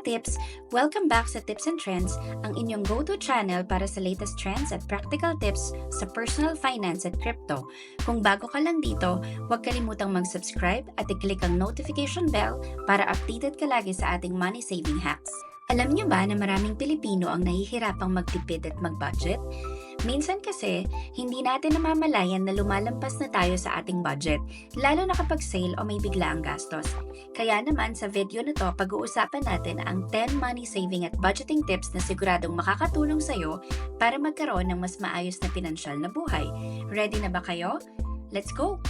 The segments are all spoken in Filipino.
ka-tips! Welcome back sa Tips and Trends, ang inyong go-to channel para sa latest trends at practical tips sa personal finance at crypto. Kung bago ka lang dito, huwag kalimutang mag-subscribe at i-click ang notification bell para updated ka lagi sa ating money saving hacks. Alam niyo ba na maraming Pilipino ang nahihirapang magtipid at mag-budget? Minsan kasi, hindi natin namamalayan na lumalampas na tayo sa ating budget, lalo na kapag sale o may biglaang gastos. Kaya naman sa video na to, pag-uusapan natin ang 10 money saving at budgeting tips na siguradong makakatulong sa'yo para magkaroon ng mas maayos na pinansyal na buhay. Ready na ba kayo? Let's go!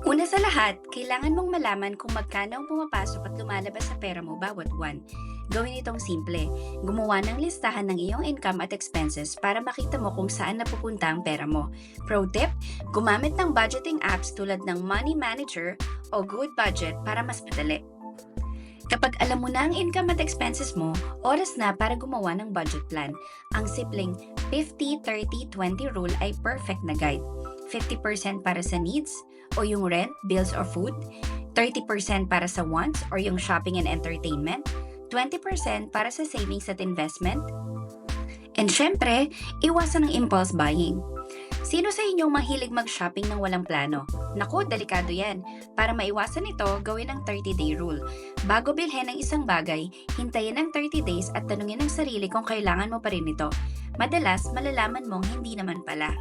Una sa lahat, kailangan mong malaman kung magkano ang pumapasok at lumalabas sa pera mo bawat buwan. Gawin itong simple. Gumawa ng listahan ng iyong income at expenses para makita mo kung saan napupunta ang pera mo. Pro tip, gumamit ng budgeting apps tulad ng Money Manager o Good Budget para mas madali. Kapag alam mo na ang income at expenses mo, oras na para gumawa ng budget plan. Ang simpleng 50-30-20 rule ay perfect na guide. 50% para sa needs o yung rent, bills or food, 30% para sa wants or yung shopping and entertainment, 20% para sa savings at investment, and syempre, iwasan ng impulse buying. Sino sa inyo mahilig mag-shopping ng walang plano? Naku, delikado yan. Para maiwasan ito, gawin ang 30-day rule. Bago bilhin ang isang bagay, hintayin ang 30 days at tanungin ang sarili kung kailangan mo pa rin ito. Madalas, malalaman mong hindi naman pala.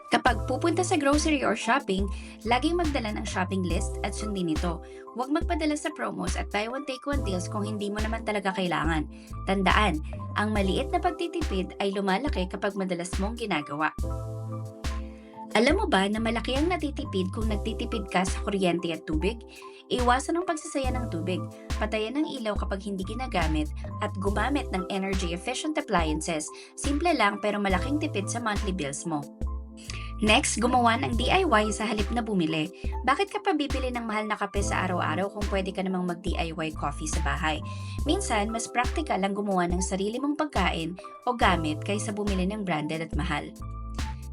Kapag pupunta sa grocery or shopping, laging magdala ng shopping list at sundin ito. Huwag magpadala sa promos at buy one take one deals kung hindi mo naman talaga kailangan. Tandaan, ang maliit na pagtitipid ay lumalaki kapag madalas mong ginagawa. Alam mo ba na malaki ang natitipid kung nagtitipid ka sa kuryente at tubig? Iwasan ang pagsasaya ng tubig, patayan ng ilaw kapag hindi ginagamit, at gumamit ng energy-efficient appliances. Simple lang pero malaking tipid sa monthly bills mo. Next, gumawa ng DIY sa halip na bumili. Bakit ka pa bibili ng mahal na kape sa araw-araw kung pwede ka namang mag-DIY coffee sa bahay? Minsan, mas practical ang gumawa ng sarili mong pagkain o gamit kaysa bumili ng branded at mahal.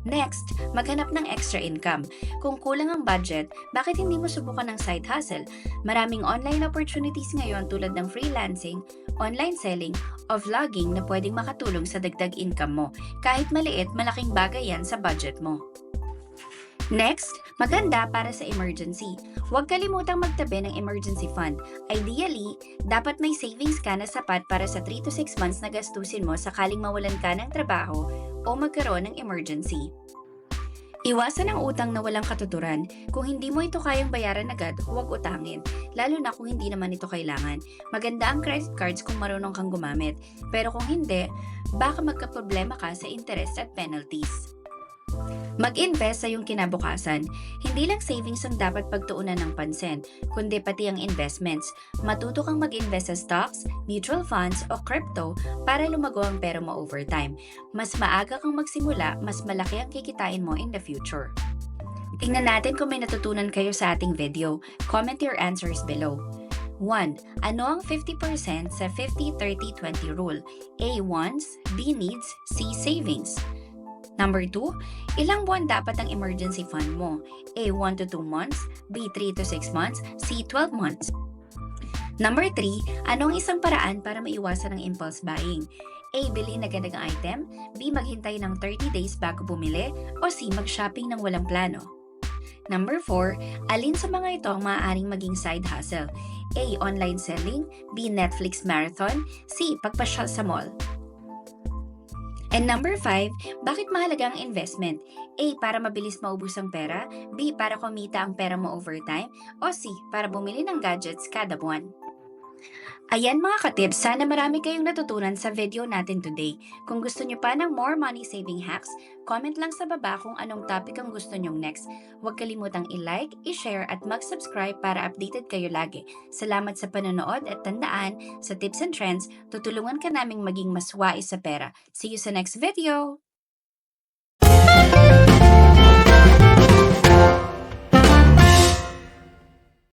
Next, maghanap ng extra income. Kung kulang ang budget, bakit hindi mo subukan ng side hustle? Maraming online opportunities ngayon tulad ng freelancing, online selling, o vlogging na pwedeng makatulong sa dagdag income mo. Kahit maliit, malaking bagay yan sa budget mo. Next, maganda para sa emergency. Huwag kalimutang magtabi ng emergency fund. Ideally, dapat may savings ka na sapat para sa 3 to 6 months na gastusin mo sakaling mawalan ka ng trabaho o magkaroon ng emergency. Iwasan ang utang na walang katuturan. Kung hindi mo ito kayang bayaran agad, huwag utangin. Lalo na kung hindi naman ito kailangan. Maganda ang credit cards kung marunong kang gumamit. Pero kung hindi, baka magkaproblema ka sa interest at penalties. Mag-invest sa iyong kinabukasan. Hindi lang savings ang dapat pagtuunan ng pansin, kundi pati ang investments. Matuto kang mag-invest sa stocks, mutual funds o crypto para lumago ang pera mo over time. Mas maaga kang magsimula, mas malaki ang kikitain mo in the future. Tingnan natin kung may natutunan kayo sa ating video. Comment your answers below. 1. Ano ang 50% sa 50-30-20 rule? A. Wants, B. Needs, C. Savings. Number 2, ilang buwan dapat ang emergency fund mo? A. 1 to 2 months, B. 3 to 6 months, C. 12 months. Number 3, anong isang paraan para maiwasan ang impulse buying? A. Bilhin agad ang item, B. Maghintay ng 30 days bago bumili, o C. Mag-shopping ng walang plano. Number 4, alin sa mga ito ang maaaring maging side hustle? A. Online selling, B. Netflix marathon, C. Pagpasyal sa mall. And number 5, bakit mahalaga ang investment? A. Para mabilis maubos ang pera, B. Para kumita ang pera mo over time, o C. Para bumili ng gadgets kada buwan. Ayan mga ka-tips, sana marami kayong natutunan sa video natin today. Kung gusto nyo pa ng more money saving hacks, comment lang sa baba kung anong topic ang gusto nyong next. Huwag kalimutang i-like, i-share at mag-subscribe para updated kayo lagi. Salamat sa panonood at tandaan, sa Tips and Trends, tutulungan ka naming maging mas wais sa pera. See you sa next video!